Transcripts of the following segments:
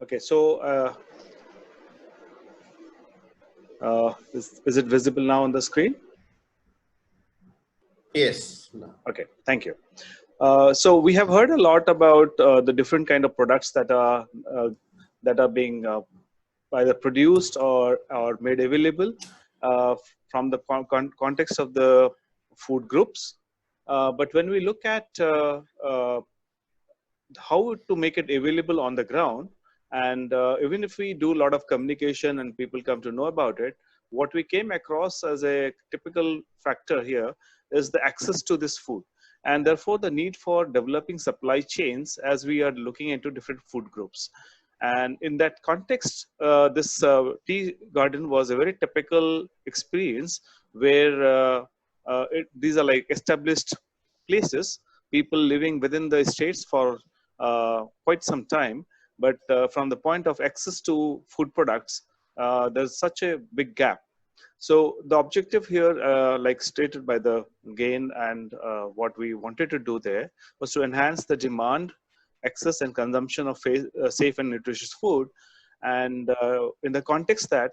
Okay, so is it visible now on the screen? Yes. No. Okay, thank you. So we have heard a lot about the different kind of products that are being either produced or made available from the context of the food groups. But when we look at how to make it available on the ground, and even if we do a lot of communication and people come to know about it, what we came across as a typical factor here is the access to this food, and therefore the need for developing supply chains as we are looking into different food groups. And in that context, this tea garden was a very typical experience where these are like established places, people living within the estates for quite some time. But from the point of access to food products, there's such a big gap. So the objective here, like stated by the GAIN and what we wanted to do there, was to enhance the demand, access, and consumption of safe and nutritious food. And in the context that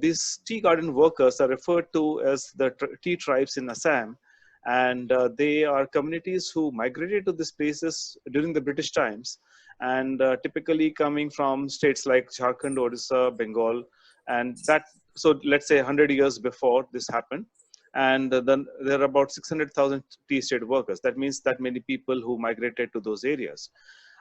these tea garden workers are referred to as the tea tribes in Assam, and they are communities who migrated to these places during the British times, and typically coming from states like Jharkhand, Odisha, Bengal, and that. So let's say 100 years before this happened, and then there are about 600,000 tea estate workers. That means that many people who migrated to those areas.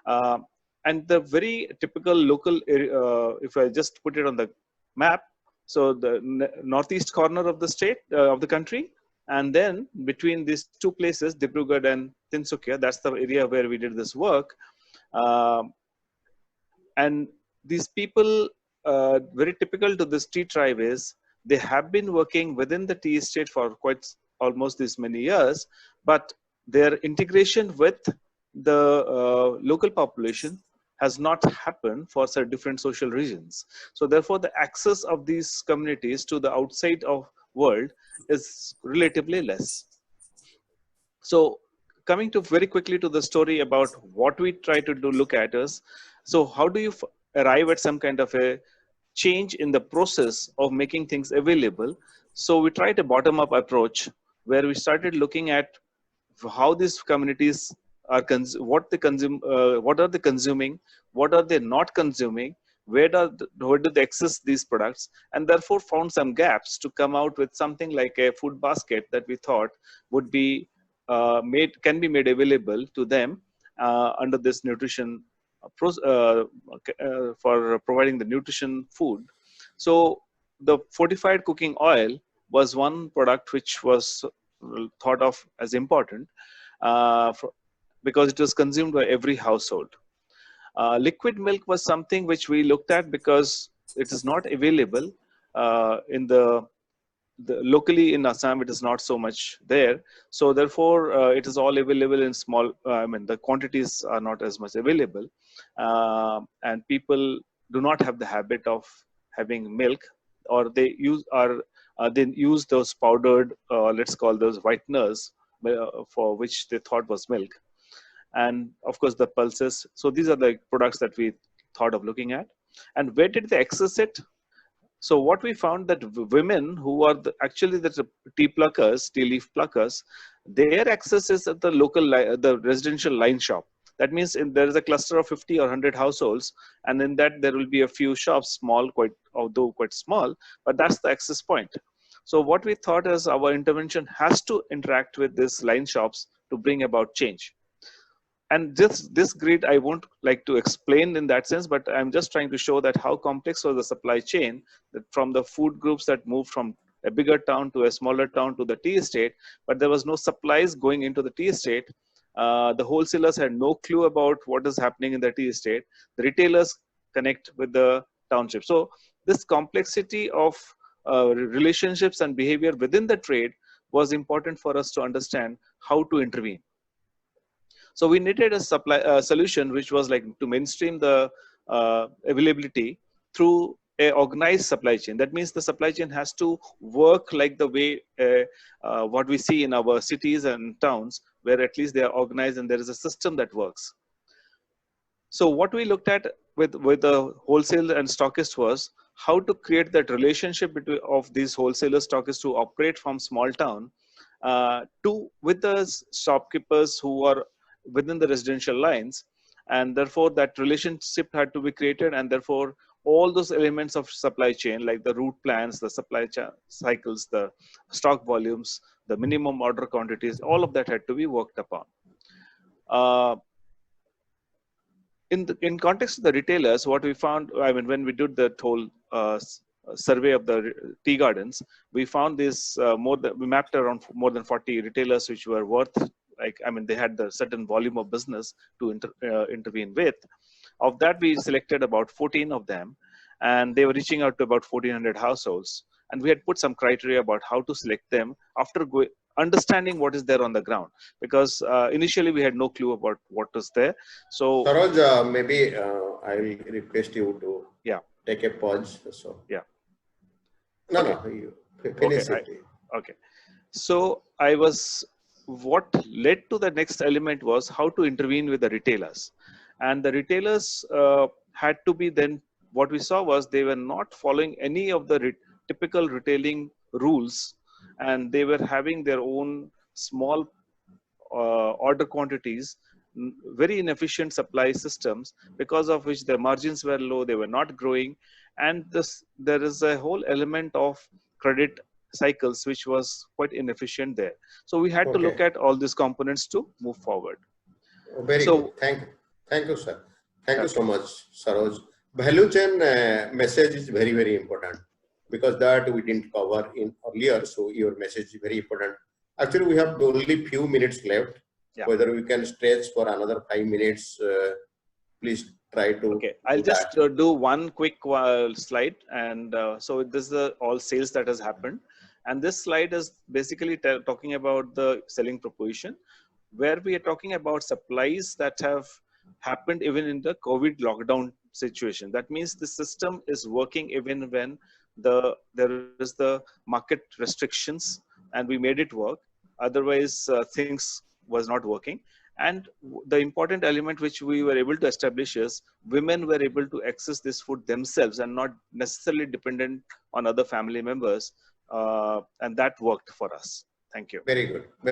Uh, and the very typical local, if I just put it on the map, so the northeast corner of the state, of the country, and then between these two places, Dibrugarh and Tinsukia, that's the area where we did this work. Um and these people, very typical to this tea tribe is they have been working within the tea estate for quite almost this many years, but their integration with the local population has not happened for some different social regions. So therefore the access of these communities to the outside of world is relatively less. So coming to very quickly to the story about what we try to do look at is, so how do you arrive at some kind of a change in the process of making things available? So we tried a bottom up approach where we started looking at how these communities are what they consume, what are they consuming, what are they not consuming, where do they access these products, and therefore found some gaps to come out with something like a food basket that we thought would be can be made available to them under this nutrition for providing the nutrition food. So the fortified cooking oil was one product which was thought of as important because it was consumed by every household. Liquid milk was something which we looked at because it is not available in the locally in Assam. It is not so much there, so therefore it is all available in small. I mean, the quantities are not as much available, and people do not have the habit of having milk, or they use those powdered, let's call those whiteners, for which they thought was milk, and of course the pulses. So these are the products that we thought of looking at. And where did they access it? So what we found that women who are actually the tea pluckers, tea leaf pluckers, their access is at the local, the residential line shop. That means there is a cluster of 50 or 100 households, and in that there will be a few shops, small, quite although quite small, but that's the access point. So what we thought is our intervention has to interact with these line shops to bring about change. And this grid I won't like to explain in that sense, but I'm just trying to show that how complex was the supply chain, that from the food groups that moved from a bigger town to a smaller town to the tea estate, but there was no supplies going into the tea estate. The wholesalers had no clue about what is happening in the tea estate. The retailers connect with the township. So this complexity of relationships and behavior within the trade was important for us to understand how to intervene. So we needed a supply solution which was like to mainstream the availability through a organized supply chain. That means the supply chain has to work like the way what we see in our cities and towns, where at least they are organized and there is a system that works. So what we looked at with the wholesale and stockist was how to create that relationship between of these wholesaler stockists to operate from small town to with the shopkeepers who are within the residential lines, and therefore that relationship had to be created, and therefore all those elements of supply chain like the route plans, the cycles, the stock volumes, the minimum order quantities, all of that had to be worked upon. uh, in context of the retailers, what we found, I mean, when we did that whole survey of the tea gardens, we found this we mapped around more than 40 retailers which were worth, like, I mean, they had the certain volume of business to intervene with. Of that, we selected about 14 of them, and they were reaching out to about 1,400 households. And we had put some criteria about how to select them after understanding what is there on the ground, because initially we had no clue about what was there. So Saroj, maybe I'll request you to take a pause. So no, okay. no, you finish it. Okay. So what led to the next element was how to intervene with the retailers. And the retailers had to be then, what we saw was they were not following any of the typical retailing rules, and they were having their own small order quantities, very inefficient supply systems, because of which their margins were low, they were not growing. And there is a whole element of credit cycles which was quite inefficient there. So we had to look at all these components to move forward. Very good. Thank you, sir. Thank you so much, Saroj. Value chain message is very, very important, because that we didn't cover in earlier. So your message is very important. Actually, we have only few minutes left. Whether we can stretch for another 5 minutes, please try to. Okay, I'll just do one quick slide. And so this is all sales that has happened. And this slide is basically talking about the selling proposition, where we are talking about supplies that have happened even in the COVID lockdown situation. That means the system is working even when there is the market restrictions, and we made it work. Otherwise, things was not working. And the important element which we were able to establish is women were able to access this food themselves and not necessarily dependent on other family members. And that worked for us. Thank you. Very good.